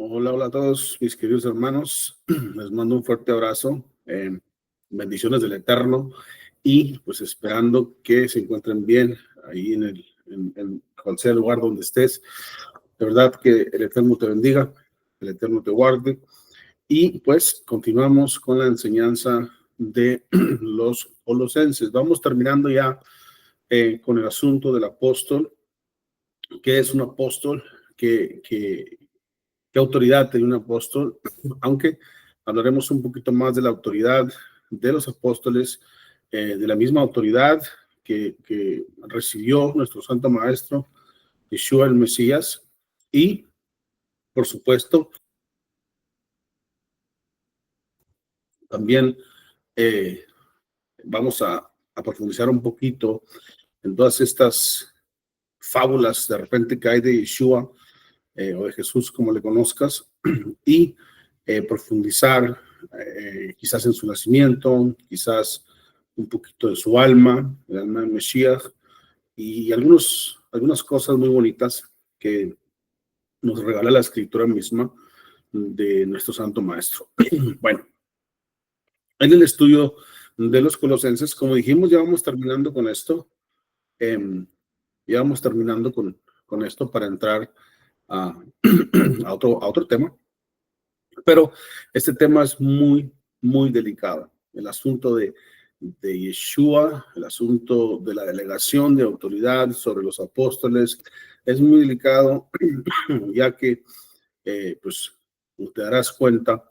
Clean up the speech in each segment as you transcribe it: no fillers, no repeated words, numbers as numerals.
Hola, hola a todos mis queridos hermanos. Les mando un fuerte abrazo. Bendiciones del Eterno y pues esperando que se encuentren bien ahí en cual sea el lugar donde estés. De verdad que el Eterno te bendiga, el Eterno te guarde. Y pues continuamos con la enseñanza de los colosenses. Vamos terminando ya con el asunto del apóstol. ¿Qué es un apóstol? ¿Qué autoridad tiene un apóstol? Aunque hablaremos un poquito más de la autoridad de los apóstoles, de la misma autoridad que recibió nuestro Santo Maestro, Yeshua el Mesías, y por supuesto, también eh, vamos a profundizar un poquito en todas estas fábulas de repente que hay de Yeshua o de Jesús, como le conozcas, y profundizar quizás en su nacimiento, quizás un poquito de su alma, el alma de Mesías, y algunas cosas muy bonitas que nos regala la escritura misma de nuestro Santo Maestro. Bueno, en el estudio de los colosenses, como dijimos, ya vamos terminando con esto. Ya vamos terminando con esto para entrar a, a otro tema. Pero este tema es muy, muy delicado. El asunto de Yeshua, el asunto de la delegación de autoridad sobre los apóstoles, es muy delicado, ya que, pues, te darás cuenta,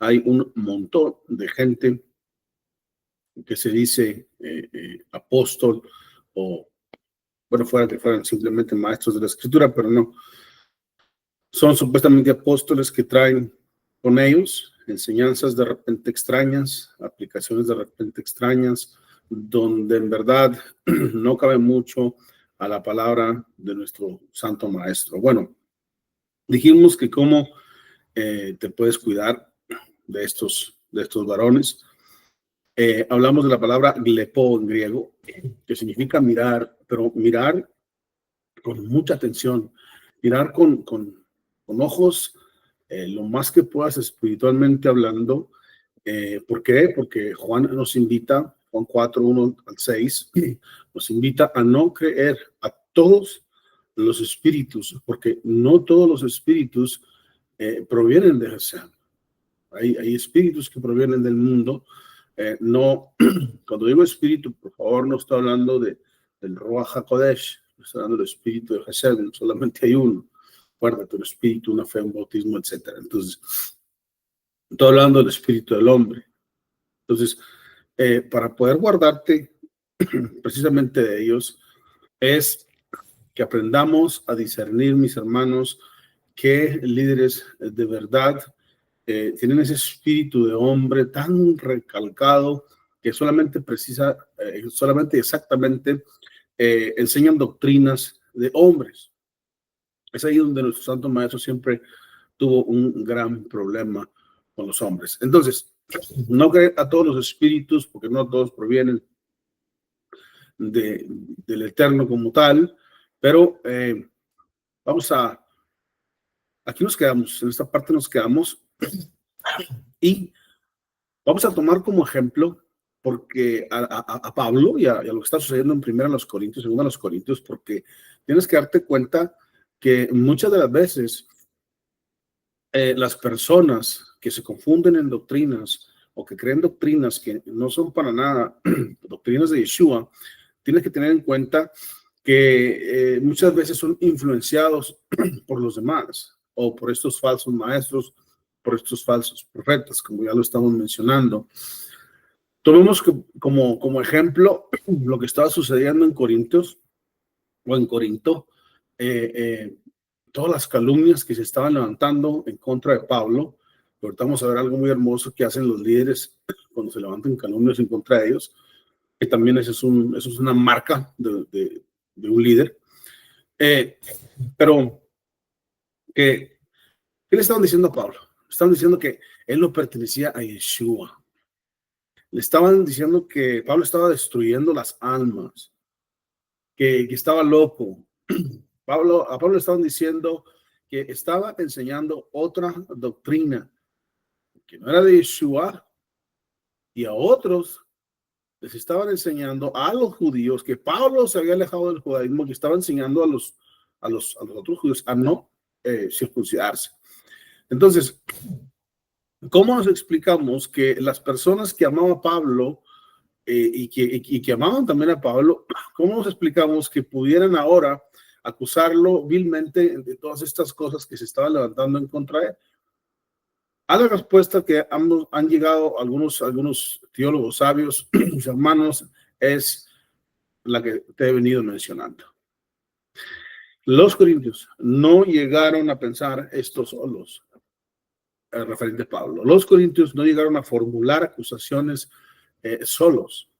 hay un montón de gente que se dice apóstol o, bueno, fuera que fueran simplemente maestros de la escritura, pero no, son supuestamente apóstoles que traen con ellos enseñanzas de repente extrañas, aplicaciones de repente extrañas, donde en verdad no cabe mucho a la palabra de nuestro Santo Maestro. Bueno, dijimos que cómo te puedes cuidar de estos varones. Hablamos de la palabra glepo en griego, que significa mirar, pero mirar con mucha atención, mirar con ojos lo más que puedas espiritualmente hablando. ¿Por qué? Porque Juan nos invita, Juan 4, 1 al 6, nos invita a no creer a todos los espíritus, porque no todos los espíritus provienen de Jesús. Hay espíritus que provienen del mundo. No, cuando digo espíritu, por favor, no estoy hablando del Ruach HaKodesh, estoy hablando del espíritu de Jesús, solamente hay uno. Acuérdate, un espíritu, una fe, un bautismo, etcétera. Entonces, estoy hablando del espíritu del hombre. Entonces, para poder guardarte precisamente de ellos, es que aprendamos a discernir, mis hermanos, qué líderes de verdad tienen ese espíritu de hombre tan recalcado que solamente solamente exactamente enseñan doctrinas de hombres. Es ahí donde nuestro Santo Maestro siempre tuvo un gran problema con los hombres. Entonces, no creer a todos los espíritus, porque no todos provienen del Eterno como tal, pero aquí nos quedamos, en esta parte nos quedamos y vamos a tomar como ejemplo, porque a Pablo y a lo que está sucediendo en primera los Corintios, segunda los Corintios, porque tienes que darte cuenta que muchas de las veces las personas que se confunden en doctrinas o que creen doctrinas que no son para nada doctrinas de Yeshua, tienes que tener en cuenta que muchas veces son influenciados por los demás o por estos falsos maestros, por estos falsos profetas, como ya lo estamos mencionando. Tomemos como ejemplo lo que estaba sucediendo en Corintios o en Corinto, eh, eh, todas las calumnias que se estaban levantando en contra de Pablo. Ahorita vamos a ver algo muy hermoso que hacen los líderes cuando se levantan calumnias en contra de ellos, que también eso es una marca de un líder. Pero, ¿qué le estaban diciendo a Pablo? Estaban diciendo que él no pertenecía a Yeshua. Le estaban diciendo que Pablo estaba destruyendo las almas, que estaba loco. A Pablo le estaban diciendo que estaba enseñando otra doctrina que no era de Yeshua, y a otros les estaban enseñando a los judíos que Pablo se había alejado del judaísmo, que estaba enseñando a los otros judíos a no circuncidarse. Entonces, ¿cómo nos explicamos que las personas que amaban a Pablo y que amaban también a Pablo, cómo nos explicamos que pudieran ahora acusarlo vilmente de todas estas cosas que se estaban levantando en contra de él? A la respuesta que han llegado algunos teólogos sabios, mis hermanos, es la que te he venido mencionando. Los corintios no llegaron a pensar esto solos, referente a Pablo. Los corintios no llegaron a formular acusaciones solos.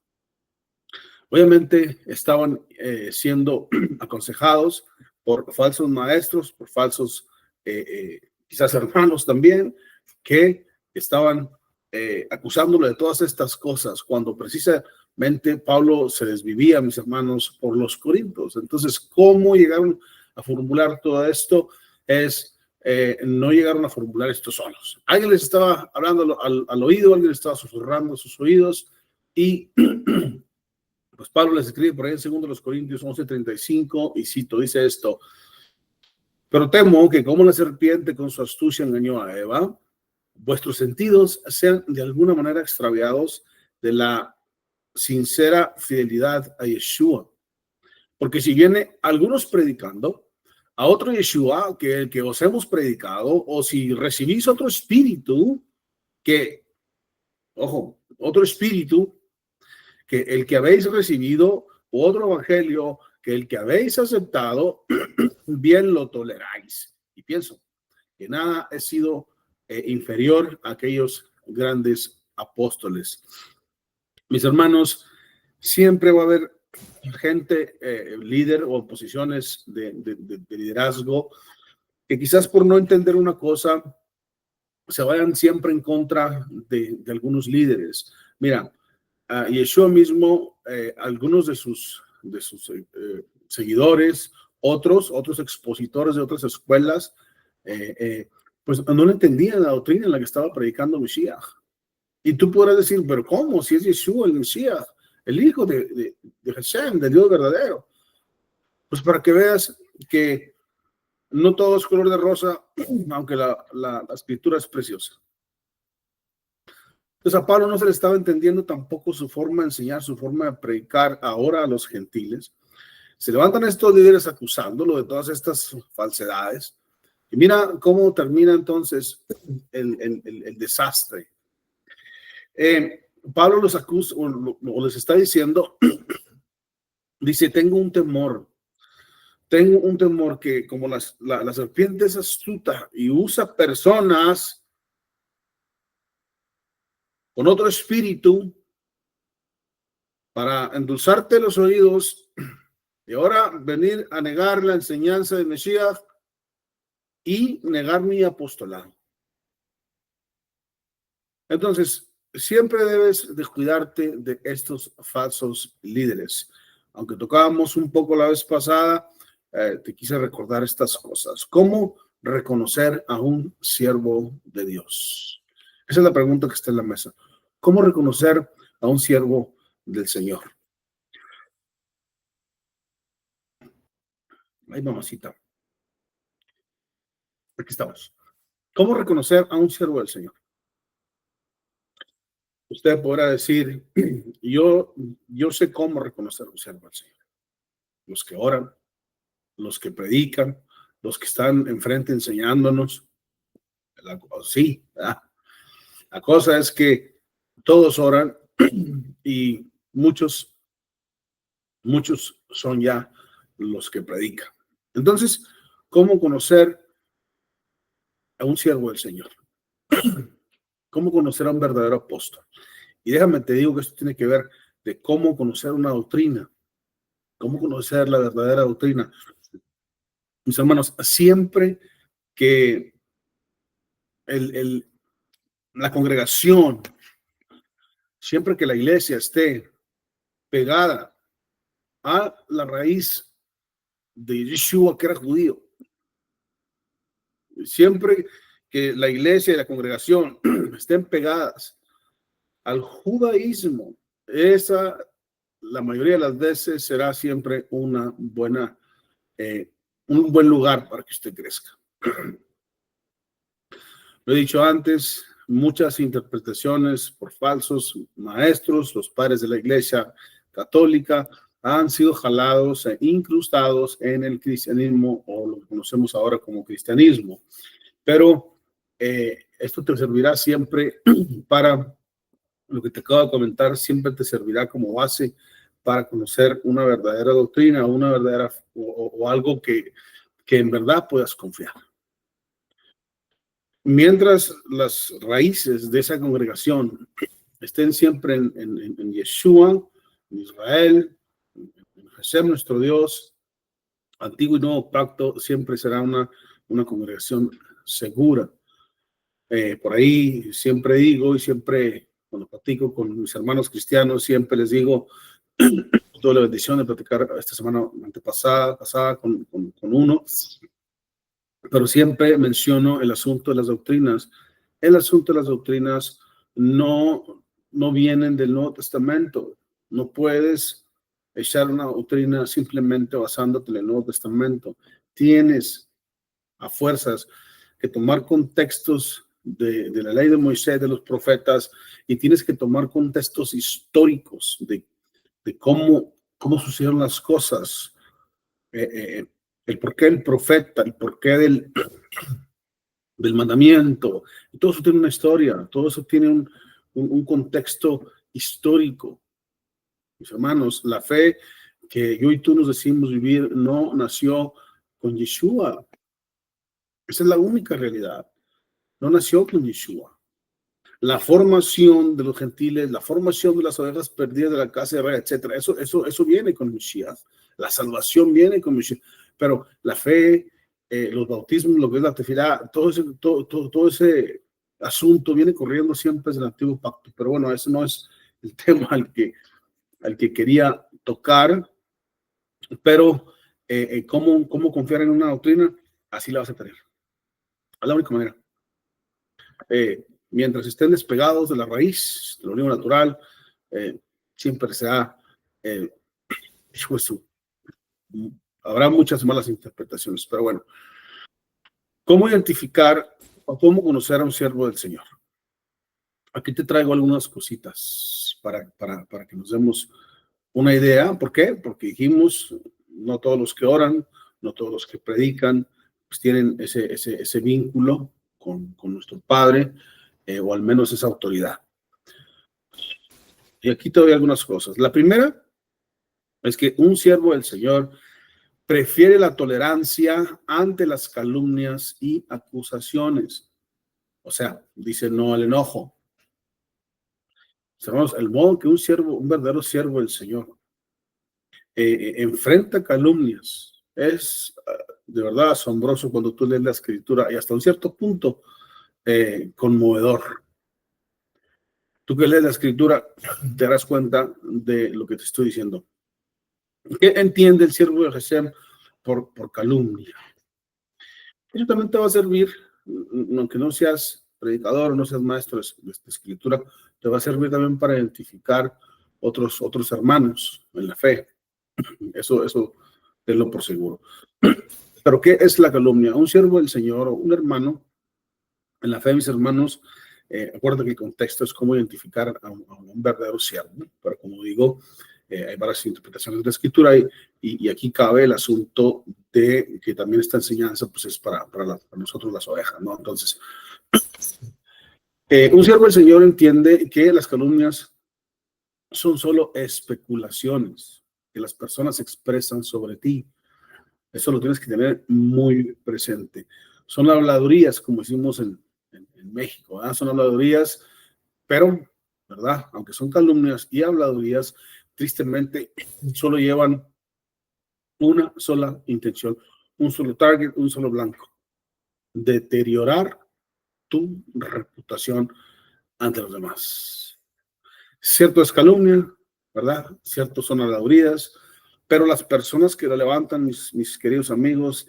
Obviamente estaban siendo aconsejados por falsos maestros, por falsos quizás hermanos también, que estaban acusándolo de todas estas cosas, cuando precisamente Pablo se desvivía, mis hermanos, por los corintios. Entonces, ¿cómo llegaron a formular todo esto? No llegaron a formular esto solos. Alguien les estaba hablando al oído, alguien les estaba susurrando a sus oídos, y pues Pablo les escribe por ahí en 2 Corintios 11:35, y cito, dice esto: pero temo que como la serpiente con su astucia engañó a Eva, vuestros sentidos sean de alguna manera extraviados de la sincera fidelidad a Yeshua. Porque si viene algunos predicando a otro Yeshua que el que os hemos predicado, o si recibís otro espíritu otro espíritu que el que habéis recibido, u otro evangelio que el que habéis aceptado, bien lo toleráis. Y pienso que nada he sido inferior a aquellos grandes apóstoles. Mis hermanos, siempre va a haber gente, líder o posiciones de liderazgo, que quizás por no entender una cosa, se vayan siempre en contra de algunos líderes. Mira, Yeshua mismo, algunos de sus seguidores, otros expositores de otras escuelas, pues no le entendían la doctrina en la que estaba predicando Mesías. Y tú podrás decir, pero ¿cómo? Si es Yeshua el Mesías, el hijo de Hashem, del Dios verdadero. Pues para que veas que no todo es color de rosa, aunque la escritura es preciosa. Entonces a Pablo no se le estaba entendiendo tampoco su forma de enseñar, su forma de predicar ahora a los gentiles. Se levantan estos líderes acusándolo de todas estas falsedades. Y mira cómo termina entonces el desastre. Pablo los acusa o les está diciendo, dice, tengo un temor que como la serpiente es astuta y usa personas con otro espíritu para endulzarte los oídos, y ahora venir a negar la enseñanza de Mesías y negar mi apostolado. Entonces, siempre debes descuidarte de estos falsos líderes. Aunque tocábamos un poco la vez pasada, te quise recordar estas cosas. ¿Cómo reconocer a un siervo de Dios? Esa es la pregunta que está en la mesa. ¿Cómo reconocer a un siervo del Señor? Ay, mamacita. Aquí estamos. ¿Cómo reconocer a un siervo del Señor? Usted podrá decir, yo sé cómo reconocer a un siervo del Señor. Los que oran, los que predican, los que están enfrente enseñándonos. Sí, ¿verdad? La cosa es que todos oran y muchos son ya los que predican. Entonces, ¿cómo conocer a un siervo del Señor? ¿Cómo conocer a un verdadero apóstol? Y déjame te digo que esto tiene que ver de cómo conocer una doctrina, cómo conocer la verdadera doctrina. Mis hermanos, siempre que la congregación, siempre que la iglesia esté pegada a la raíz de Yeshua, que era judío, Siempre que la iglesia y la congregación estén pegadas al judaísmo, esa, la mayoría de las veces, será siempre una buena, un buen lugar para que usted crezca. Lo he dicho antes, muchas interpretaciones por falsos maestros, los padres de la iglesia católica, han sido jalados e incrustados en el cristianismo, o lo que conocemos ahora como cristianismo. Pero esto te servirá siempre para lo que te acabo de comentar, siempre te servirá como base para conocer una verdadera doctrina, una verdadera o algo que en verdad puedas confiar. Mientras las raíces de esa congregación estén siempre en Yeshua, en Israel, en Hashem, nuestro Dios, antiguo y nuevo pacto, siempre será una congregación segura. Por ahí siempre digo, y siempre cuando platico con mis hermanos cristianos, siempre les digo, tuve la bendición de platicar esta semana pasada con uno, pero siempre menciono el asunto de las doctrinas. El asunto de las doctrinas no vienen del Nuevo Testamento. No puedes echar una doctrina simplemente basándote en el Nuevo Testamento. Tienes a fuerzas que tomar contextos de la ley de Moisés, de los profetas, y tienes que tomar contextos históricos de cómo sucedieron las cosas, el porqué del profeta, el porqué del mandamiento. Y todo eso tiene una historia, todo eso tiene un contexto histórico. Mis hermanos, la fe que yo y tú nos decimos vivir no nació con Yeshua. Esa es la única realidad. No nació con Yeshua. La formación de los gentiles, la formación de las ovejas perdidas de la casa de Israel, etcétera, eso viene con Mashiach. La salvación viene con Mashiach. Pero la fe, los bautismos, lo que es la tefilá, todo ese asunto viene corriendo siempre desde el antiguo pacto. Pero bueno, ese no es el tema al que quería tocar. Pero ¿cómo confiar en una doctrina? Así la vas a tener. Es la única manera. Mientras estén despegados de la raíz, de lo único natural, siempre será, habrá muchas malas interpretaciones, pero bueno. ¿Cómo identificar o cómo conocer a un siervo del Señor? Aquí te traigo algunas cositas para que nos demos una idea. ¿Por qué? Porque dijimos, no todos los que oran, no todos los que predican, pues tienen ese vínculo con nuestro Padre, o al menos esa autoridad. Y aquí te doy algunas cosas. La primera es que un siervo del Señor prefiere la tolerancia ante las calumnias y acusaciones. O sea, dice no al enojo. Hermanos, el modo que un verdadero siervo del Señor enfrenta calumnias es de verdad asombroso cuando tú lees la Escritura, y hasta un cierto punto conmovedor. Tú que lees la Escritura te darás cuenta de lo que te estoy diciendo. ¿Qué entiende el siervo de Hashem por calumnia? Eso también te va a servir, aunque no seas predicador, no seas maestro de Escritura, te va a servir también para identificar otros hermanos en la fe. Eso tenlo por seguro. Pero ¿qué es la calumnia? Un siervo del Señor o un hermano en la fe, mis hermanos, acuérdate que el contexto es cómo identificar a un verdadero siervo, ¿no? Pero como digo, hay varias interpretaciones de la Escritura, y aquí cabe el asunto de que también esta enseñanza pues es para nosotros las ovejas, ¿no? Entonces, un siervo del Señor entiende que las calumnias son solo especulaciones que las personas expresan sobre ti. Eso lo tienes que tener muy presente. Son habladurías, como decimos en México, ¿verdad? Son habladurías, pero, ¿verdad? Aunque son calumnias y habladurías, tristemente solo llevan una sola intención, un solo target, un solo blanco: deteriorar tu reputación ante los demás. Cierto es calumnia, ¿verdad? Cierto son habladurías, pero las personas que lo levantan, mis queridos amigos,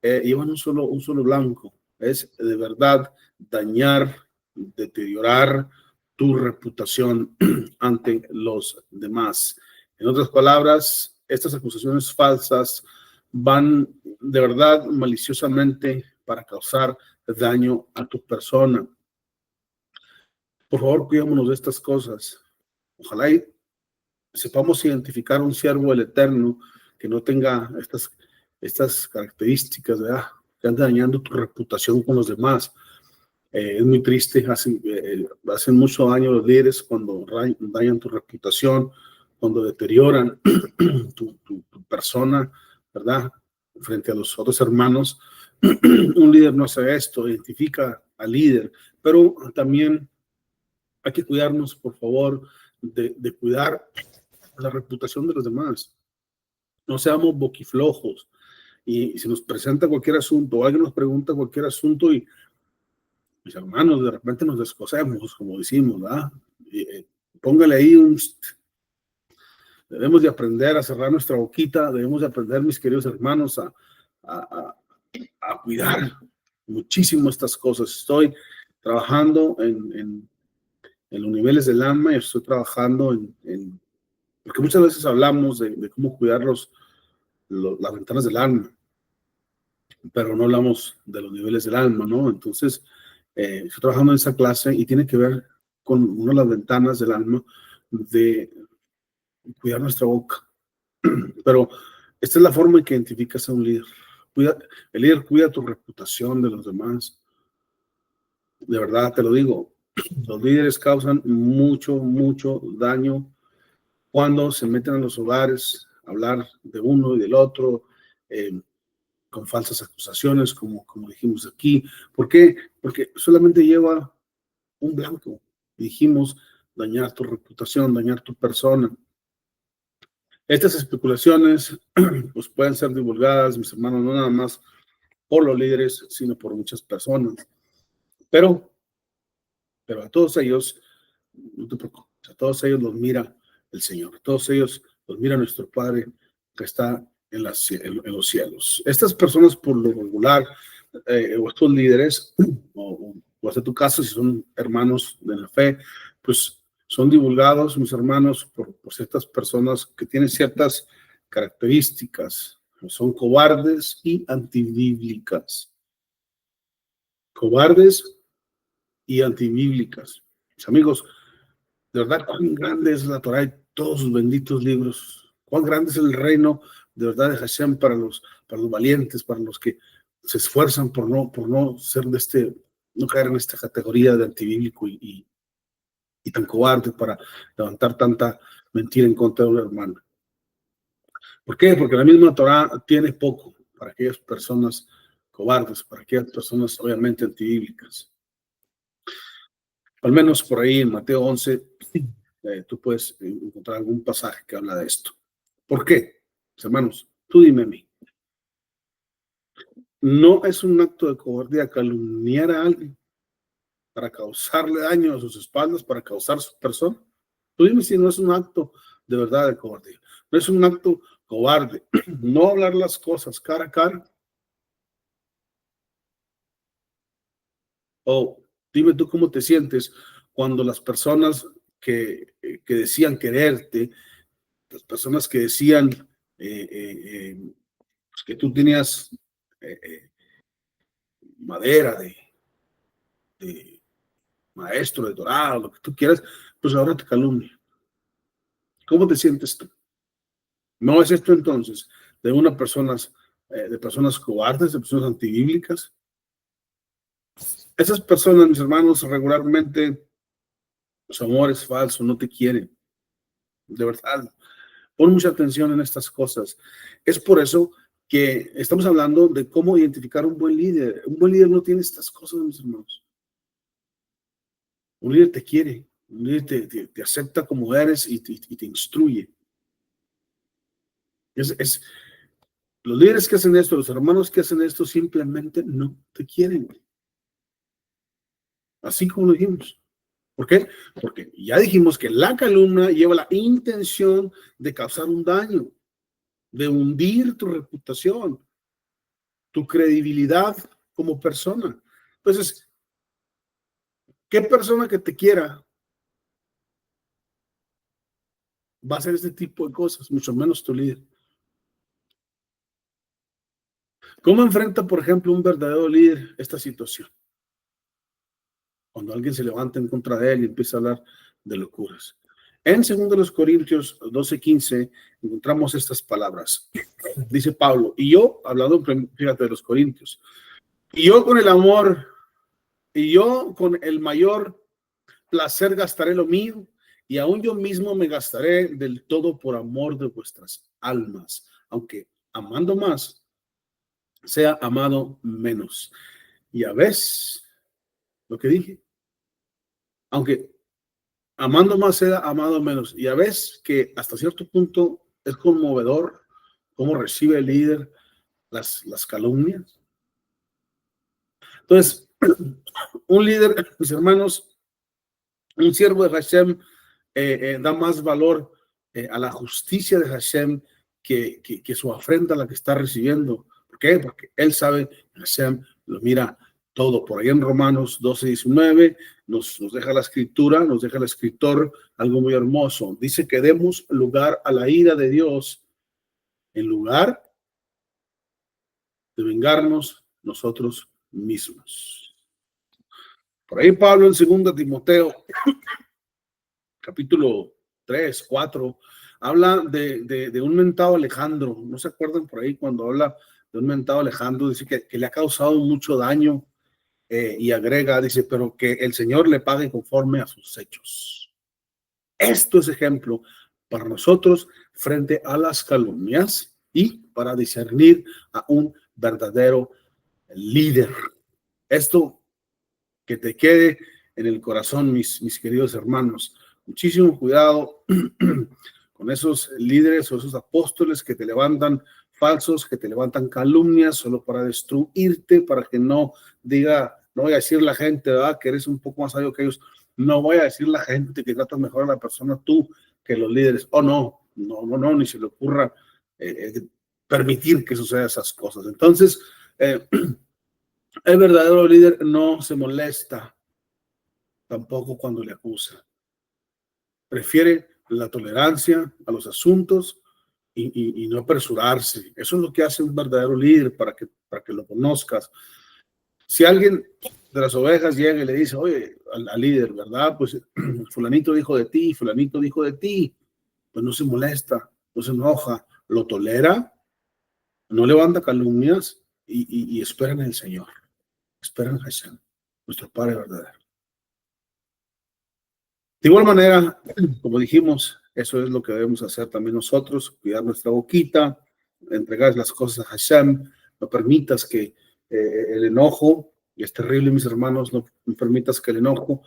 llevan un solo blanco. es de verdad dañar, deteriorar tu reputación ante los demás. En otras palabras, estas acusaciones falsas van de verdad maliciosamente para causar daño a tu persona. Por favor, cuidémonos de estas cosas. Ojalá y sepamos identificar un siervo del Eterno que no tenga estas características, ¿verdad? Que anda dañando tu reputación con los demás. Es muy triste, hacen mucho daño los líderes cuando dañan tu reputación, cuando deterioran tu persona, ¿verdad? Frente a los otros hermanos. Un líder no hace esto, identifica al líder, pero también hay que cuidarnos, por favor, de cuidar la reputación de los demás. No seamos boquiflojos. Y si nos presenta cualquier asunto, o alguien nos pregunta cualquier asunto y mis hermanos, de repente nos descosemos, como decimos, ¿verdad? Póngale ahí debemos de aprender a cerrar nuestra boquita, debemos de aprender, mis queridos hermanos, a cuidar muchísimo estas cosas. Estoy trabajando en los niveles del alma y estoy trabajando porque muchas veces hablamos de cómo cuidar las ventanas del alma, pero no hablamos de los niveles del alma, ¿no? Entonces, estoy trabajando en esa clase y tiene que ver con una de las ventanas del alma de cuidar nuestra boca. Pero esta es la forma en que identificas a un líder. El líder cuida tu reputación de los demás. De verdad te lo digo, los líderes causan mucho daño cuando se meten en los hogares a hablar de uno y del otro, con falsas acusaciones, como dijimos aquí. ¿Por qué? Porque solamente lleva un blanco. Dijimos dañar tu reputación, dañar tu persona. Estas especulaciones pues pueden ser divulgadas, mis hermanos, no nada más por los líderes, sino por muchas personas. Pero a todos ellos, no te preocupes, a todos ellos los mira el Señor, a todos ellos los mira nuestro Padre que está en los cielos. Estas personas por lo regular, o estos líderes, o hasta tu caso, si son hermanos de la fe, pues son divulgados, mis hermanos, por ciertas personas que tienen ciertas características, son cobardes y antibíblicas. Cobardes y antibíblicas. Mis amigos, de verdad, cuán grande es la Torah y todos sus benditos libros. Cuán grande es el reino de verdad de Hashem para los valientes, para los que se esfuerzan por no ser no caer en esta categoría de antibíblico y tan cobarde para levantar tanta mentira en contra de una hermana. ¿Por qué? Porque la misma Torah tiene poco para aquellas personas cobardes, para aquellas personas obviamente antibíblicas. Al menos por ahí en Mateo 11, tú puedes encontrar algún pasaje que habla de esto. ¿Por qué? Mis hermanos, tú dime a mí. ¿No es un acto de cobardía calumniar a alguien para causarle daño a sus espaldas, para causar su persona? Tú dime si no es un acto de verdad de cobardía. No es un acto cobarde. No hablar las cosas cara a cara. O dime tú cómo te sientes cuando las personas que decían quererte, las personas que decían pues que tú tenías madera de maestro, de dorado, lo que tú quieras, pues ahora te calumnia. ¿Cómo te sientes tú? ¿No es esto entonces de de personas cobardes, de personas antibíblicas? Esas personas, mis hermanos, regularmente su amor es falso, no te quieren. De verdad, pon mucha atención en estas cosas. Es por eso que estamos hablando de cómo identificar un buen líder. Un buen líder no tiene estas cosas, mis hermanos. Un líder te quiere, un líder te acepta como eres y te instruye. Los líderes que hacen esto, los hermanos que hacen esto, simplemente no te quieren. Así como lo dijimos. ¿Por qué? Porque ya dijimos que la calumnia lleva la intención de causar un daño, de hundir tu reputación, tu credibilidad como persona. Entonces, ¿qué persona que te quiera va a hacer este tipo de cosas? Mucho menos tu líder. ¿Cómo enfrenta, por ejemplo, un verdadero líder esta situación? Cuando alguien se levanta en contra de él y empieza a hablar de locuras. En 2 Corintios 12:15 encontramos estas palabras. Dice Pablo, y yo, hablando, fíjate, de los Corintios, y yo con el amor, y yo con el mayor placer gastaré lo mío, y aún yo mismo me gastaré del todo por amor de vuestras almas, aunque amando más, sea amado menos. Ya ves lo que dije, aunque amando más sea amado menos. Y ya ves que hasta cierto punto es conmovedor cómo recibe el líder las calumnias. Entonces, un líder, mis hermanos, un siervo de Hashem da más valor a la justicia de Hashem que su afrenta la que está recibiendo. ¿Por qué? Porque él sabe, Hashem lo mira todo. Por ahí en Romanos 12:19 nos deja la escritura, nos deja el escritor algo muy hermoso. Dice que demos lugar a la ira de Dios en lugar de vengarnos nosotros mismos. Por ahí Pablo en 2 Timoteo, capítulo 3, 4, habla de un mentado Alejandro. ¿No se acuerdan por ahí cuando habla de un mentado Alejandro? Dice que le ha causado mucho daño y agrega, dice, pero que el Señor le pague conforme a sus hechos. Esto es ejemplo para nosotros frente a las calumnias y para discernir a un verdadero líder. Esto que te quede en el corazón, mis queridos hermanos. Muchísimo cuidado con esos líderes o esos apóstoles que te levantan falsos, que te levantan calumnias solo para destruirte, para que no voy a decir la gente, ¿verdad? Que eres un poco más sabio que ellos. No voy a decir la gente que tratas mejor a la persona tú que los líderes. Oh, no, ni se le ocurra permitir que sucedan esas cosas. Entonces, el verdadero líder no se molesta tampoco cuando le acusa. Prefiere la tolerancia a los asuntos y no apresurarse. Eso es lo que hace un verdadero líder para que lo conozcas. Si alguien de las ovejas llega y le dice, oye, al líder, ¿verdad? Pues fulanito dijo de ti, fulanito dijo de ti, pues no se molesta, no se enoja, lo tolera, no levanta calumnias y espera en el Señor, espera en Jesús, nuestro Padre verdadero. De igual manera, como dijimos, eso es lo que debemos hacer también nosotros, cuidar nuestra boquita, entregar las cosas a Hashem, no permitas que el enojo, y es terrible, mis hermanos, no permitas que el enojo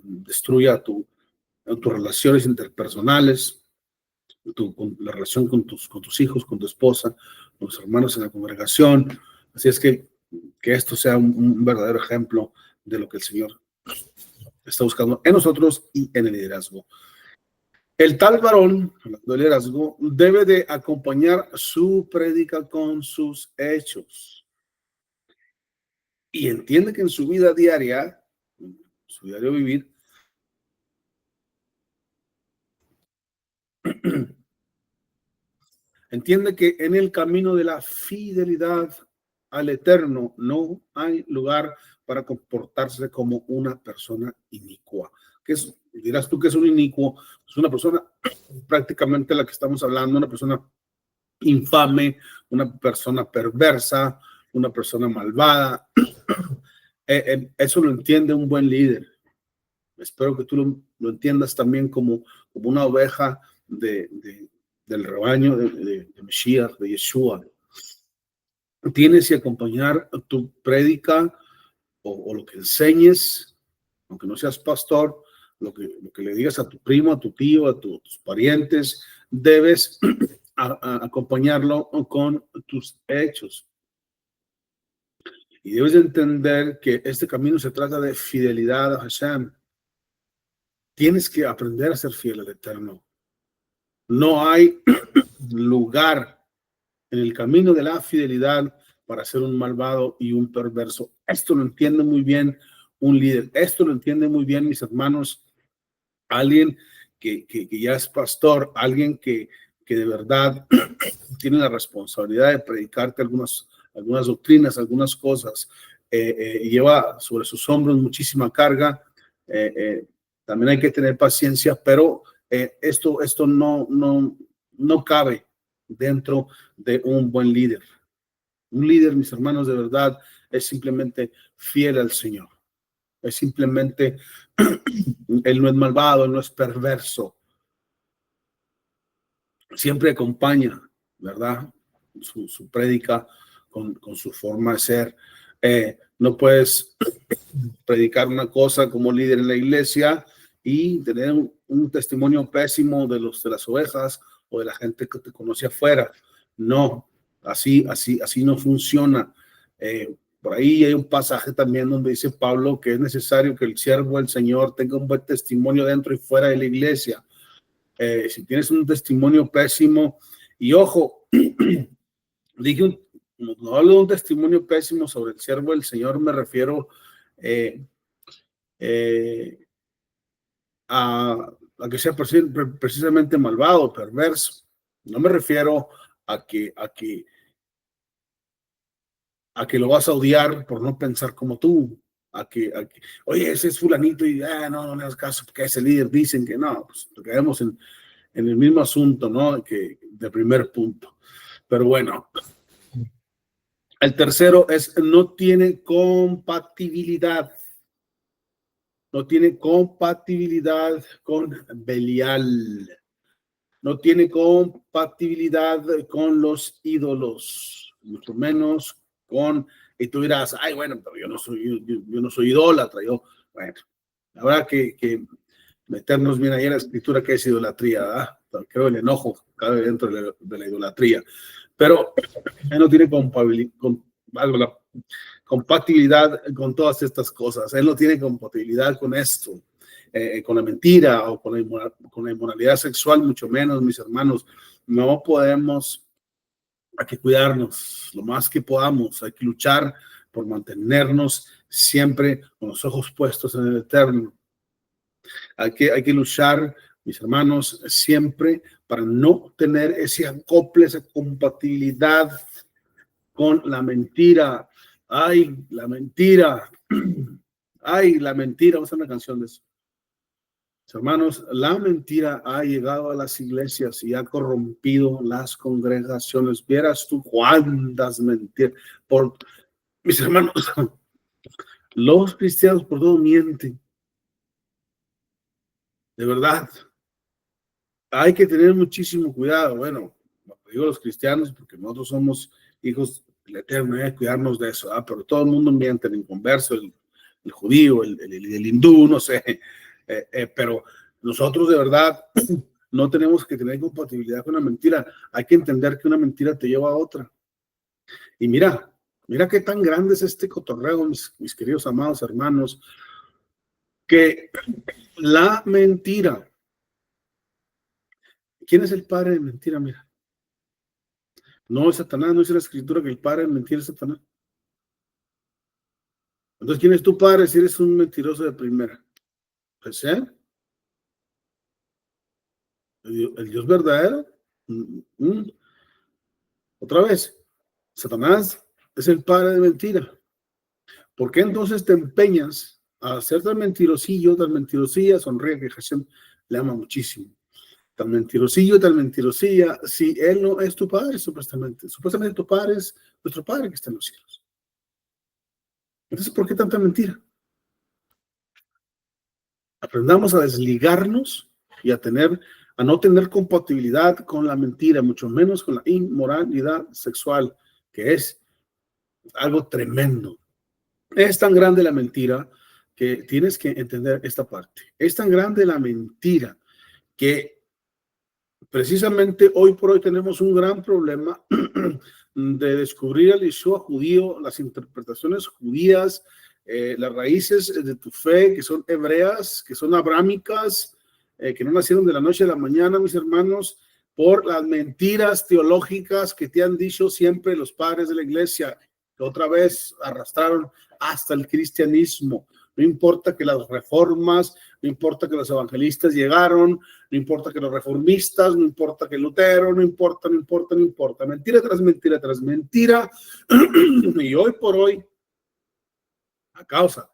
destruya tus relaciones interpersonales, la relación con tus hijos, con tu esposa, con los hermanos en la congregación. Así es que esto sea un verdadero ejemplo de lo que el Señor está buscando en nosotros y en el liderazgo. El tal varón, hablando de liderazgo, debe de acompañar su prédica con sus hechos. Y entiende que en su vida diaria, su diario vivir, entiende que en el camino de la fidelidad al Eterno no hay lugar para comportarse como una persona inicua. Dirás tú que es un inicuo, es una persona prácticamente la que estamos hablando, una persona infame, una persona perversa, una persona malvada. Eso lo entiende un buen líder. Espero que tú lo entiendas también como una oveja del rebaño de Mesías, de Yeshua. Tienes que acompañar tu prédica o lo que enseñes, aunque no seas pastor, lo que le digas a tu primo, a tu tío, a tus parientes, debes acompañarlo con tus hechos. Y debes de entender que este camino se trata de fidelidad a Hashem. Tienes que aprender a ser fiel al Eterno. No hay lugar en el camino de la fidelidad para ser un malvado y un perverso. Esto lo entiende muy bien un líder. Esto lo entiende muy bien, mis hermanos, alguien que ya es pastor, alguien que de verdad tiene la responsabilidad de predicarte algunas doctrinas, algunas cosas, lleva sobre sus hombros muchísima carga. También hay que tener paciencia, pero esto no cabe dentro de un buen líder. Un líder, mis hermanos, de verdad, es simplemente fiel al Señor. Es simplemente, él no es malvado, él no es perverso. Siempre acompaña, ¿verdad? Su prédica con su forma de ser. No puedes predicar una cosa como líder en la iglesia y tener un testimonio pésimo de las ovejas o de la gente que te conoce afuera. No, así no funciona. Por ahí hay un pasaje también donde dice Pablo que es necesario que el siervo del Señor tenga un buen testimonio dentro y fuera de la iglesia. Si tienes un testimonio pésimo, y ojo, no hablo de un testimonio pésimo sobre el siervo del Señor, me refiero a que sea precisamente malvado, perverso. No me refiero a que lo vas a odiar por no pensar como tú, oye, ese es fulanito y no le das caso porque ese líder dicen que no, pues caemos en el mismo asunto, ¿no? Que de primer punto. Pero bueno, el tercero es no tiene compatibilidad. No tiene compatibilidad con Belial. No tiene compatibilidad con los ídolos, mucho menos con, y tú dirás, ay, bueno, pero yo no soy idólatra. Bueno, habrá que meternos bien ahí en la escritura que es idolatría, ¿verdad? Creo el enojo cabe dentro de la idolatría, pero él no tiene compatibilidad con todas estas cosas. Él no tiene compatibilidad con esto, con la mentira o con la inmoralidad sexual, mucho menos, mis hermanos. No podemos, hay que cuidarnos lo más que podamos, hay que luchar por mantenernos siempre con los ojos puestos en el eterno. Hay que luchar, mis hermanos, siempre para no tener ese acople, esa compatibilidad con la mentira. Ay, la mentira. Ay, la mentira. Vamos a hacer una canción de eso. Hermanos, la mentira ha llegado a las iglesias y ha corrompido las congregaciones. Vieras tú cuántas mentiras. Mis hermanos, los cristianos por todo mienten. De verdad. Hay que tener muchísimo cuidado. Bueno, digo los cristianos porque nosotros somos hijos del Eterno, hay que cuidarnos de eso, ¿verdad? Pero todo el mundo miente, el inconverso, el judío, el hindú, no sé, pero nosotros de verdad no tenemos que tener compatibilidad con una mentira. Hay que entender que una mentira te lleva a otra. Y mira qué tan grande es este cotorreo, mis queridos amados hermanos, que la mentira. ¿Quién es el padre de mentira? Mira. No es Satanás, no dice la escritura que el padre de mentira es Satanás. Entonces, ¿quién es tu padre si eres un mentiroso de primera? Pues él, el Dios verdadero. Otra vez, Satanás es el padre de mentira. ¿Por qué entonces te empeñas a ser tan mentirosillo, tan mentirosilla? Sonríe que Hashem le ama muchísimo. Tan mentirosillo, tan mentirosilla, si él no es tu padre, supuestamente. Supuestamente tu padre es nuestro padre que está en los cielos. Entonces, ¿por qué tanta mentira? Aprendamos a desligarnos y a no tener compatibilidad con la mentira, mucho menos con la inmoralidad sexual, que es algo tremendo. Es tan grande la mentira que tienes que entender esta parte. Es tan grande la mentira que precisamente hoy por hoy tenemos un gran problema de descubrir al Yeshua judío, las interpretaciones judías, las raíces de tu fe, que son hebreas, que son abrámicas, que no nacieron de la noche a la mañana, mis hermanos, por las mentiras teológicas que te han dicho siempre los padres de la iglesia. que otra vez arrastraron hasta el cristianismo. No importa que las reformas, no importa que los evangelistas llegaron, no importa que los reformistas, no importa que Lutero, no importa. Mentira tras mentira tras mentira. Y hoy por hoy, a causa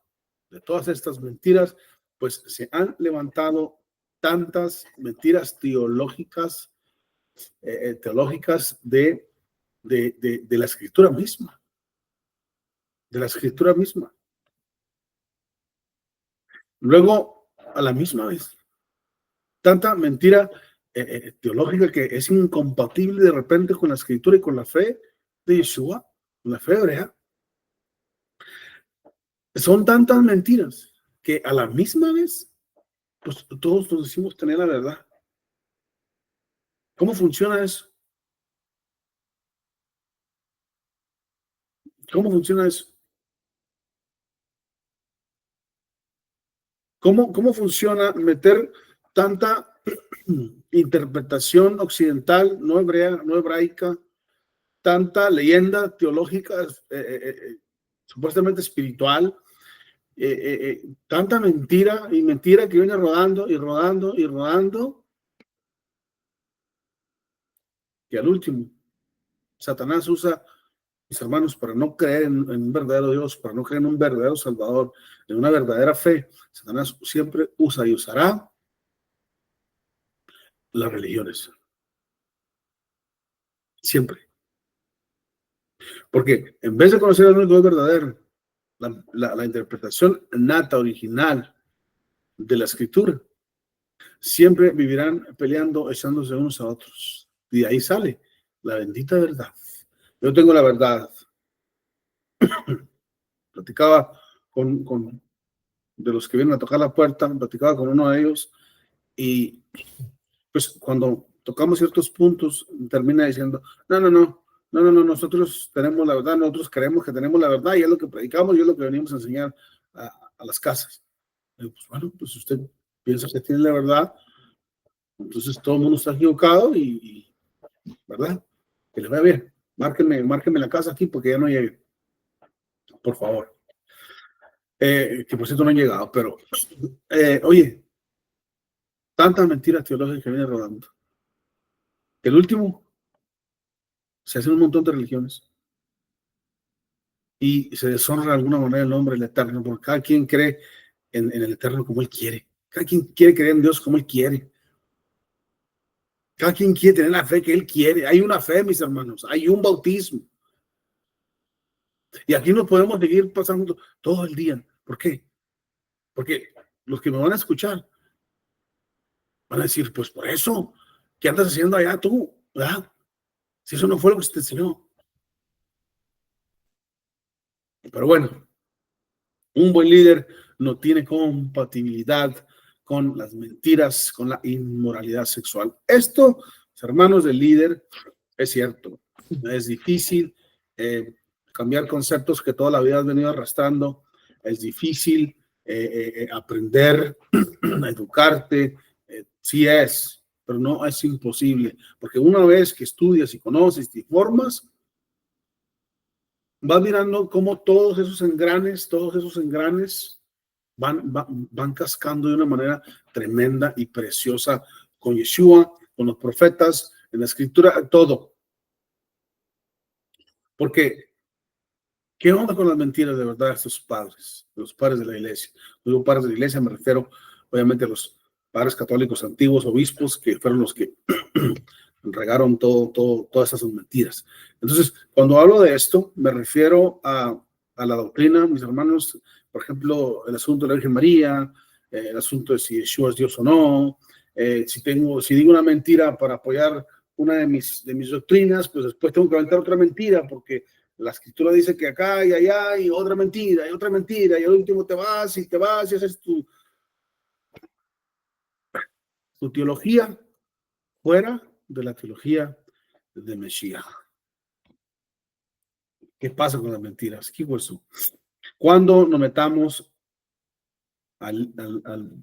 de todas estas mentiras, pues se han levantado tantas mentiras teológicas de la escritura misma, Luego, a la misma vez, tanta mentira teológica que es incompatible de repente con la escritura y con la fe de Yeshua, con la fe hebrea. Son tantas mentiras que a la misma vez, pues todos nos decimos tener la verdad. ¿Cómo funciona eso? ¿Cómo funciona eso? ¿Cómo funciona meter tanta interpretación occidental, no hebrea, no hebraica, tanta leyenda teológica, supuestamente espiritual, tanta mentira y mentira que viene rodando y rodando y rodando, que al último Satanás usa, mis hermanos, para no creer en un verdadero Dios, para no creer en un verdadero Salvador, en una verdadera fe. Satanás siempre usa y usará las religiones. Siempre. Porque en vez de conocer al único Dios verdadero, la interpretación nata, original de la escritura, siempre vivirán peleando, echándose unos a otros. Y de ahí sale la bendita verdad. Yo tengo la verdad. Platicaba con de los que vienen a tocar la puerta, platicaba con uno de ellos y pues cuando tocamos ciertos puntos termina diciendo, no, nosotros tenemos la verdad, nosotros creemos que tenemos la verdad y es lo que predicamos y es lo que venimos a enseñar a las casas. Y pues bueno, pues usted piensa que tiene la verdad, entonces todo el mundo está equivocado y ¿verdad? Que le vaya bien. Márquenme la casa aquí porque ya no llegue. Por favor. Que por cierto no han llegado, pero oye, tantas mentiras teológicas que vienen rodando. El último, se hacen un montón de religiones y se deshonra de alguna manera el nombre del Eterno, porque cada quien cree en el Eterno como él quiere. Cada quien quiere creer en Dios como él quiere. Cada quien quiere tener la fe que él quiere. Hay una fe, mis hermanos, hay un bautismo. Y aquí nos podemos seguir pasando todo el día. ¿Por qué? Porque los que me van a escuchar van a decir, pues por eso, ¿qué andas haciendo allá tú? ¿Verdad? Si eso no fue lo que se te enseñó. Pero bueno, un buen líder no tiene compatibilidad con las mentiras, con la inmoralidad sexual. Esto, hermanos del líder, es cierto. Es difícil cambiar conceptos que toda la vida has venido arrastrando. Es difícil aprender a educarte. Sí es, pero no es imposible. Porque una vez que estudias y conoces y formas, vas mirando cómo todos esos engranes van cascando de una manera tremenda y preciosa con Yeshua, con los profetas, en la escritura, todo. Porque, ¿qué onda con las mentiras de verdad de estos padres, de los padres de la iglesia? No digo padres de la iglesia, me refiero obviamente a los padres católicos antiguos, obispos, que fueron los que regaron todas esas mentiras. Entonces, cuando hablo de esto, me refiero a la doctrina, mis hermanos, por ejemplo, el asunto de la Virgen María, el asunto de si Yeshua es Dios o no, si digo una mentira para apoyar una de mis doctrinas, pues después tengo que aventar otra mentira, porque la escritura dice que acá y allá y otra mentira, y al último te vas y haces tu teología fuera de la teología de Mesías. ¿Qué pasa con las mentiras? ¿Qué hueso? Cuando nos metamos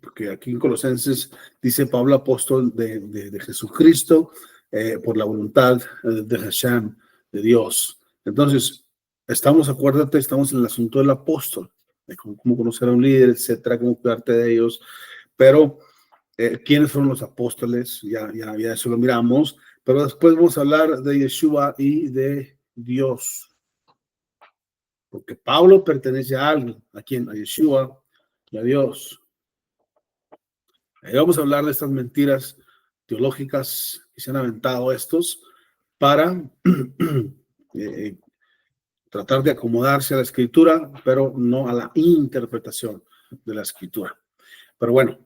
porque aquí en Colosenses dice Pablo apóstol de Jesucristo por la voluntad de Hashem, de Dios. Entonces, Acuérdate, estamos en el asunto del apóstol, de cómo conocer a un líder, etcétera, cómo cuidarte de ellos. Pero, ¿quiénes fueron los apóstoles? Ya eso lo miramos. Pero después vamos a hablar de Yeshua y de Dios. Porque Pablo pertenece a alguien, ¿a quién? A Yeshua y a Dios. Vamos a hablar de estas mentiras teológicas que se han aventado estos para tratar de acomodarse a la escritura, pero no a la interpretación de la escritura. Pero bueno,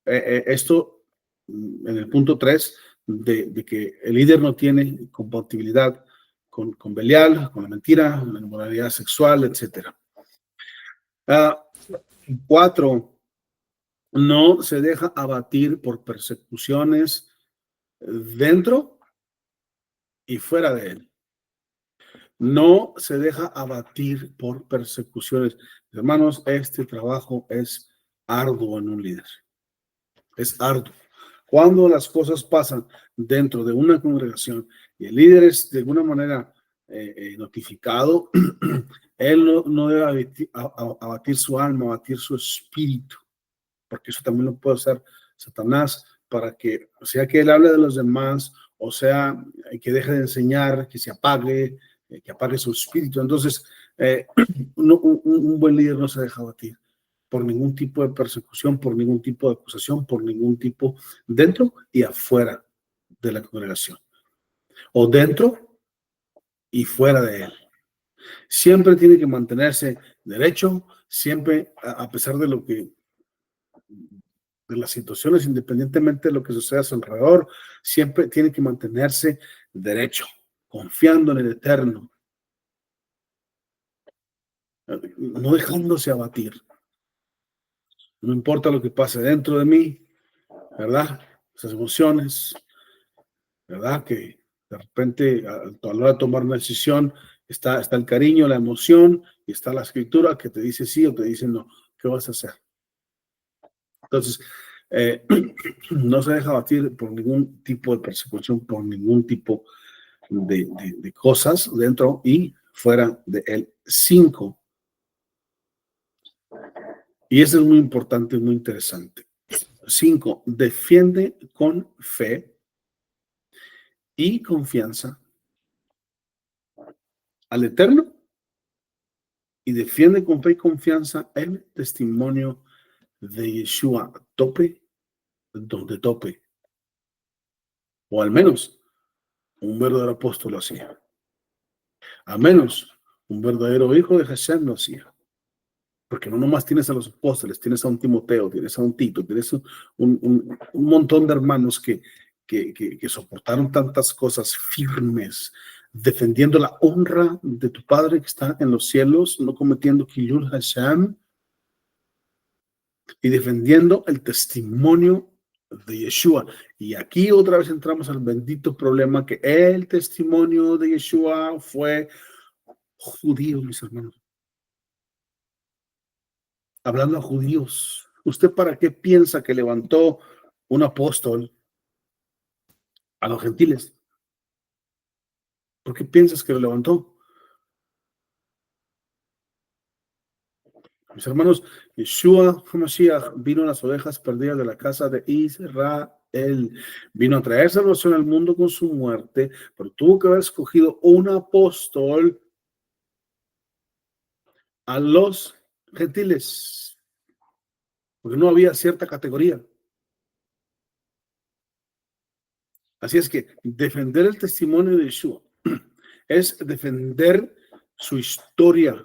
esto en el punto 3 de que el líder no tiene compatibilidad con Belial, con la mentira, con la inmoralidad sexual, etc. 4, no se deja abatir por persecuciones dentro y fuera de él. No se deja abatir por persecuciones. Hermanos, este trabajo es arduo en un líder. Es arduo. Cuando las cosas pasan dentro de una congregación y el líder es de alguna manera notificado, él no debe abatir su alma, abatir su espíritu, porque eso también lo puede hacer Satanás para que, o sea, que él hable de los demás, o sea, que deje de enseñar, que se apague, que apague su espíritu. Entonces, un buen líder no se deja abatir por ningún tipo de persecución, por ningún tipo de acusación, por ningún tipo dentro y afuera de la congregación, o dentro y fuera de él. Siempre tiene que mantenerse derecho, siempre, a pesar de lo que, de las situaciones, independientemente de lo que suceda a su alrededor, siempre tiene que mantenerse derecho, confiando en el Eterno, no dejándose abatir. No importa lo que pase dentro de mí, ¿verdad? Esas emociones, ¿verdad? Que de repente a la hora de tomar una decisión está el cariño, la emoción, y está la escritura que te dice sí o te dice no. ¿Qué vas a hacer? Entonces, no se deja abatir por ningún tipo de persecución, por ningún tipo de cosas dentro y fuera de él. 5. Y eso es muy importante, muy interesante. 5. Defiende con fe y confianza al Eterno y defiende con fe y confianza el testimonio de Yeshua, tope donde tope. O al menos un verdadero apóstol lo hacía. Al menos un verdadero hijo de Hashem lo hacía. Porque no nomás tienes a los apóstoles, tienes a un Timoteo, tienes a un Tito, tienes un montón de hermanos que soportaron tantas cosas firmes, defendiendo la honra de tu Padre que está en los cielos, no cometiendo Killul Hashem, y defendiendo el testimonio de Yeshua. Y aquí otra vez entramos al bendito problema que el testimonio de Yeshua fue judío, mis hermanos. Hablando a judíos, ¿usted para qué piensa que levantó un apóstol a los gentiles? ¿Por qué piensas que lo levantó? Mis hermanos, Yeshua HaMashiach vino a las ovejas perdidas de la casa de Israel. Vino a traer salvación al mundo con su muerte, pero tuvo que haber escogido un apóstol a los gentiles, porque no había cierta categoría. Así es que defender el testimonio de Yeshua es defender su historia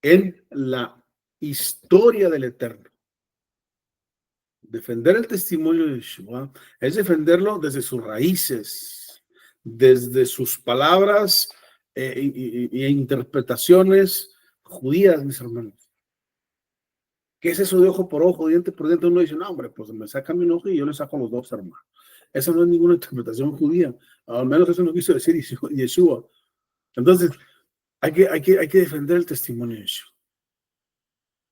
en la historia del Eterno. Defender el testimonio de Yeshua es defenderlo desde sus raíces, desde sus palabras e interpretaciones judías, mis hermanos. ¿Qué es eso de ojo por ojo, diente por diente? Uno dice, no, hombre, pues me sacan mi ojo y yo le saco los dos, hermano. Esa no es ninguna interpretación judía. Al menos eso no quiso decir Yeshua. Entonces, hay que defender el testimonio de Yeshua.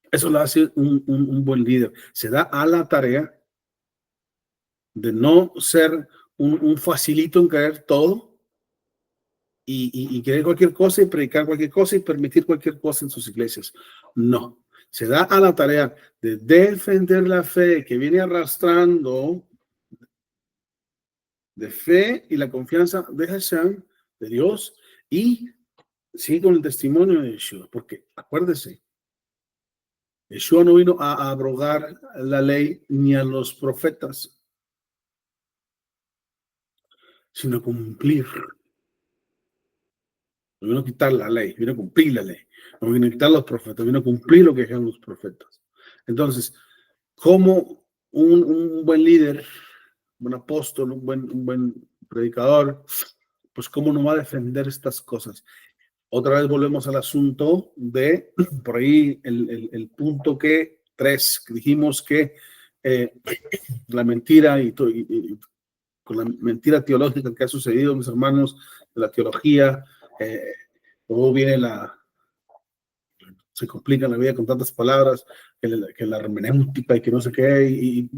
Eso lo hace un buen líder. Se da a la tarea de no ser un facilito en caer todo y querer cualquier cosa y predicar cualquier cosa y permitir cualquier cosa en sus iglesias. No, se da a la tarea de defender la fe que viene arrastrando de fe y la confianza de Hashem, de Dios, y sigue con el testimonio de Yeshua, porque acuérdese, Yeshua no vino a abrogar la ley ni a los profetas, sino a cumplir. No vino a quitar la ley, vino a cumplir la ley. No vino a quitar los profetas, vino a cumplir lo que dijeron los profetas. Entonces, como un buen líder, un apóstol, un buen predicador, pues cómo no va a defender estas cosas. Otra vez volvemos al asunto de, por ahí, el punto que 3, que dijimos que la mentira y con la mentira teológica que ha sucedido, mis hermanos, de la teología, luego viene se complica la vida con tantas palabras, que la hermenéutica y que no sé qué, y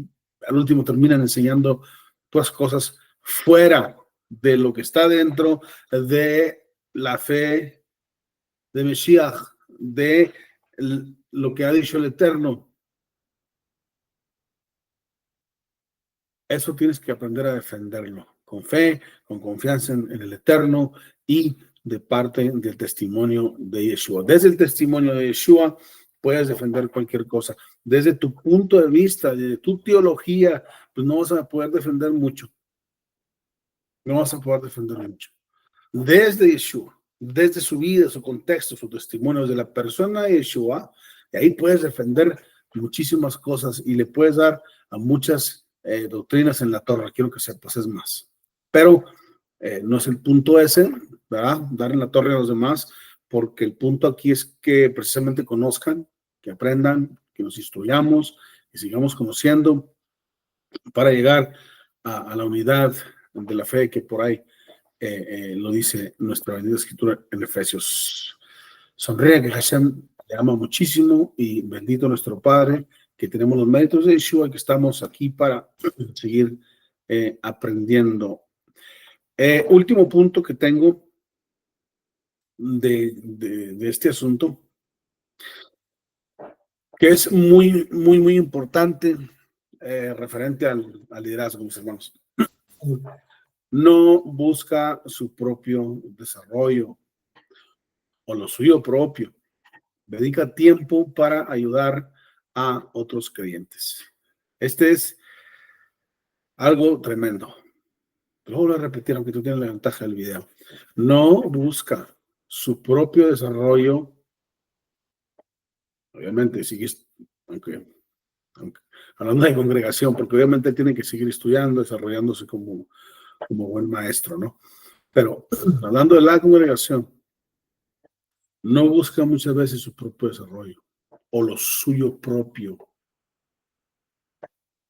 al último terminan enseñando todas cosas fuera de lo que está dentro de la fe de Mesías, de lo que ha dicho el Eterno. Eso tienes que aprender a defenderlo, con fe, con confianza en el Eterno y de parte del testimonio de Yeshua. Desde el testimonio de Yeshua puedes defender cualquier cosa. Desde tu punto de vista, desde tu teología, pues no vas a poder defender mucho. No vas a poder defender mucho. Desde Yeshua, desde su vida, su contexto, su testimonio, de la persona de Yeshua, y ahí puedes defender muchísimas cosas y le puedes dar a muchas doctrinas en la torre. Quiero que sepas, es más. Pero no es el punto ese, ¿verdad? Dar en la torre a los demás, porque el punto aquí es que precisamente conozcan, que aprendan, que nos instruyamos, que sigamos conociendo para llegar a la unidad de la fe que por ahí lo dice nuestra bendita escritura en Efesios. Sonríe, que Hashem le ama muchísimo y bendito nuestro Padre, que tenemos los méritos de Yeshua, que estamos aquí para seguir aprendiendo. Último punto que tengo de este asunto, que es muy, muy, muy importante referente al liderazgo, mis hermanos. No busca su propio desarrollo o lo suyo propio. Dedica tiempo para ayudar a otros creyentes. Este es algo tremendo. Lo voy a repetir, aunque tú tienes la ventaja del video. No busca su propio desarrollo. Obviamente, sigues, aunque hablando de congregación, porque obviamente tiene que seguir estudiando, desarrollándose como buen maestro, ¿no? Pero hablando de la congregación, no busca muchas veces su propio desarrollo o lo suyo propio.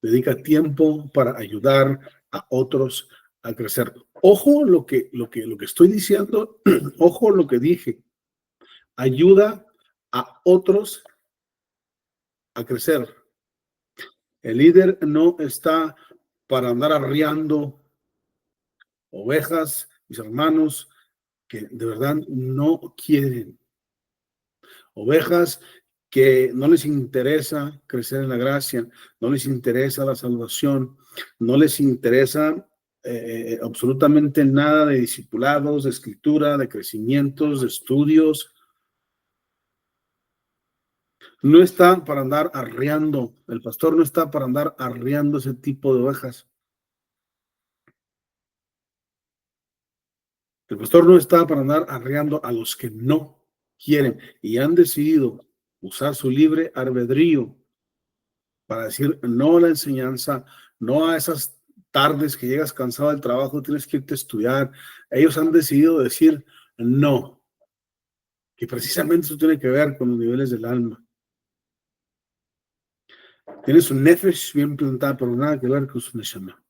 Dedica tiempo para ayudar a otros a crecer. Ojo lo que estoy diciendo, ojo lo que dije. Ayuda a otros a crecer. El líder no está para andar arriando ovejas, mis hermanos, que de verdad no quieren. Ovejas que no les interesa crecer en la gracia, no les interesa la salvación, no les interesa absolutamente nada de discipulados, de escritura, de crecimientos, de estudios. No está para andar arriando, el pastor no está para andar arriando ese tipo de ovejas. El pastor no está para andar arriando a los que no quieren y han decidido usar su libre albedrío para decir no a la enseñanza, no a esas tardes que llegas cansado del trabajo, tienes que irte a estudiar. Ellos han decidido decir no, que precisamente eso tiene que ver con los niveles del alma. Tiene su nefesh bien plantada, pero nada que ver con su neshama.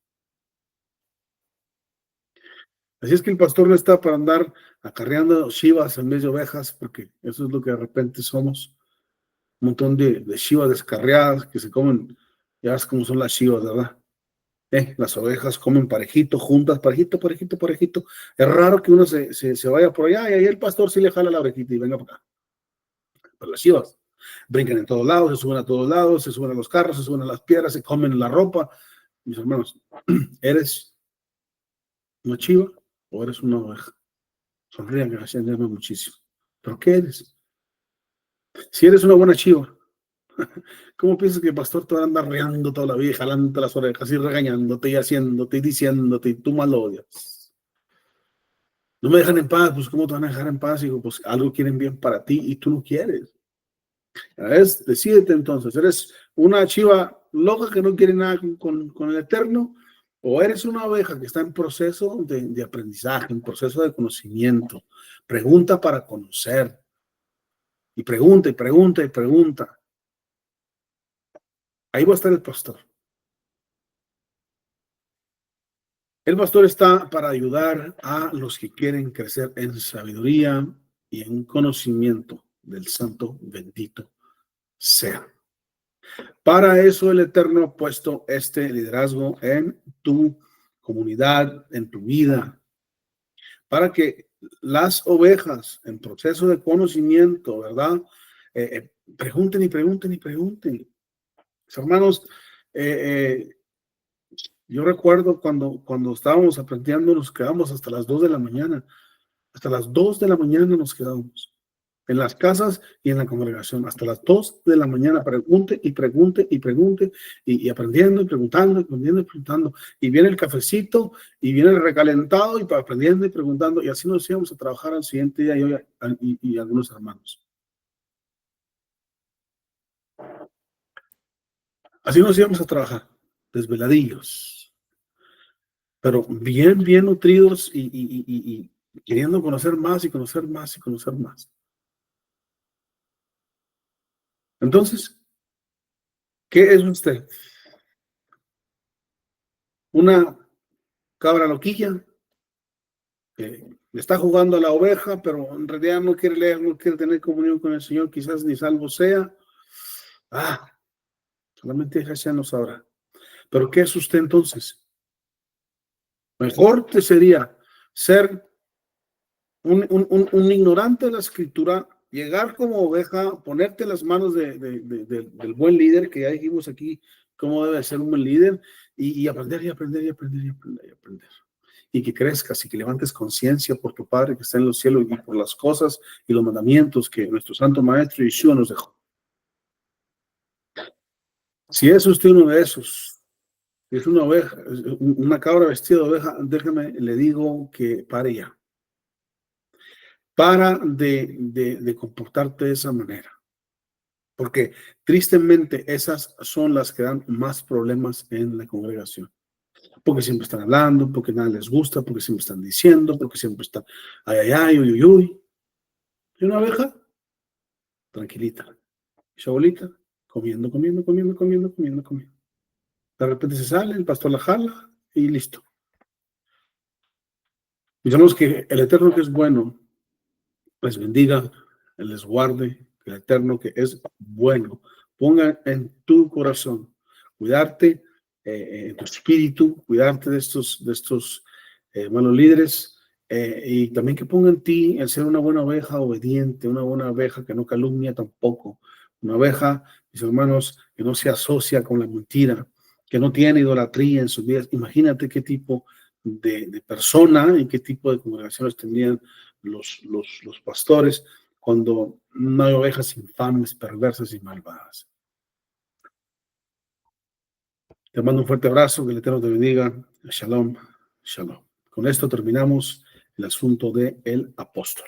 Así es que el pastor no está para andar acarreando shivas en vez de ovejas, porque eso es lo que de repente somos. Un montón de shivas descarriadas que se comen, ya ves cómo son las shivas, ¿verdad? Las ovejas comen parejito, juntas, parejito, parejito, parejito. Es raro que uno se vaya por allá y ahí el pastor sí le jala la orejita y venga para acá. Pero las chivas brincan en todos lados, se suben a todos lados, se suben a los carros, se suben a las piedras, se comen la ropa. Mis hermanos, ¿eres una chiva o eres una oveja? Sonrían, gracias, muchísimo. ¿Pero qué eres? Si eres una buena chiva, ¿cómo piensas que el pastor te va a andar reando toda la vida, jalándote las orejas y regañándote y haciéndote y diciéndote y tú mal lo odias? No me dejan en paz, pues ¿cómo te van a dejar en paz? Digo, pues algo quieren bien para ti y tú no quieres. ¿Ves? Decídete entonces, ¿eres una chiva loca que no quiere nada con el Eterno? ¿O eres una oveja que está en proceso de aprendizaje, en proceso de conocimiento? Pregunta para conocer. Y pregunta y pregunta y pregunta. Ahí va a estar el pastor. El pastor está para ayudar a los que quieren crecer en sabiduría y en conocimiento del Santo bendito sea. Para eso el Eterno ha puesto este liderazgo en tu comunidad, en tu vida, para que las ovejas en proceso de conocimiento, ¿verdad? Pregunten y pregunten y pregunten. Hermanos, yo recuerdo cuando estábamos aprendiendo, nos quedamos hasta las 2 de la mañana. Hasta las 2 de la mañana nos quedamos. En las casas y en la congregación, hasta las 2 de la mañana, pregunte y pregunte y pregunte, y aprendiendo y preguntando, y aprendiendo y preguntando. Y viene el cafecito, y viene el recalentado, y aprendiendo y preguntando, y así nos íbamos a trabajar al siguiente día, y algunos hermanos. Así nos íbamos a trabajar, desveladillos, pero bien, bien nutridos y queriendo conocer más y conocer más y conocer más. Entonces, ¿qué es usted? ¿Una cabra loquilla que le está jugando a la oveja, pero en realidad no quiere leer, no quiere tener comunión con el Señor, quizás ni salvo sea? Solamente Hashem lo sabrá. ¿Pero qué es usted entonces? Mejor te sería ser un ignorante de la escritura, llegar como oveja, ponerte en las manos del buen líder, que ya dijimos aquí cómo debe ser un buen líder, y aprender y aprender y aprender y aprender y aprender. Y que crezcas y que levantes conciencia por tu Padre que está en los cielos y por las cosas y los mandamientos que nuestro Santo Maestro Yeshua nos dejó. Si es usted uno de esos, es una oveja, una cabra vestida de oveja, déjame, le digo que pare ya. Para de comportarte de esa manera. Porque tristemente esas son las que dan más problemas en la congregación. Porque siempre están hablando, porque nada les gusta, porque siempre están diciendo, porque siempre están ay, ay, ay, uy, uy, uy. Y una abeja, tranquilita. Y su abuelita, comiendo, comiendo, comiendo, comiendo, comiendo, comiendo. De repente se sale, el pastor la jala y listo. Y sabemos que el Eterno que es bueno, les bendiga, les guarde, el Eterno que es bueno, ponga en tu corazón cuidarte, en tu espíritu, cuidarte de estos malos líderes, y también que ponga en ti el ser una buena oveja obediente, una buena oveja que no calumnia tampoco, una oveja, mis hermanos, que no se asocia con la mentira, que no tiene idolatría en sus vidas. Imagínate qué tipo de persona y qué tipo de congregaciones tendrían los pastores cuando no hay ovejas infames, perversas y malvadas. Te mando un fuerte abrazo, que el Eterno te bendiga. Shalom, shalom. Con esto terminamos el asunto del apóstol.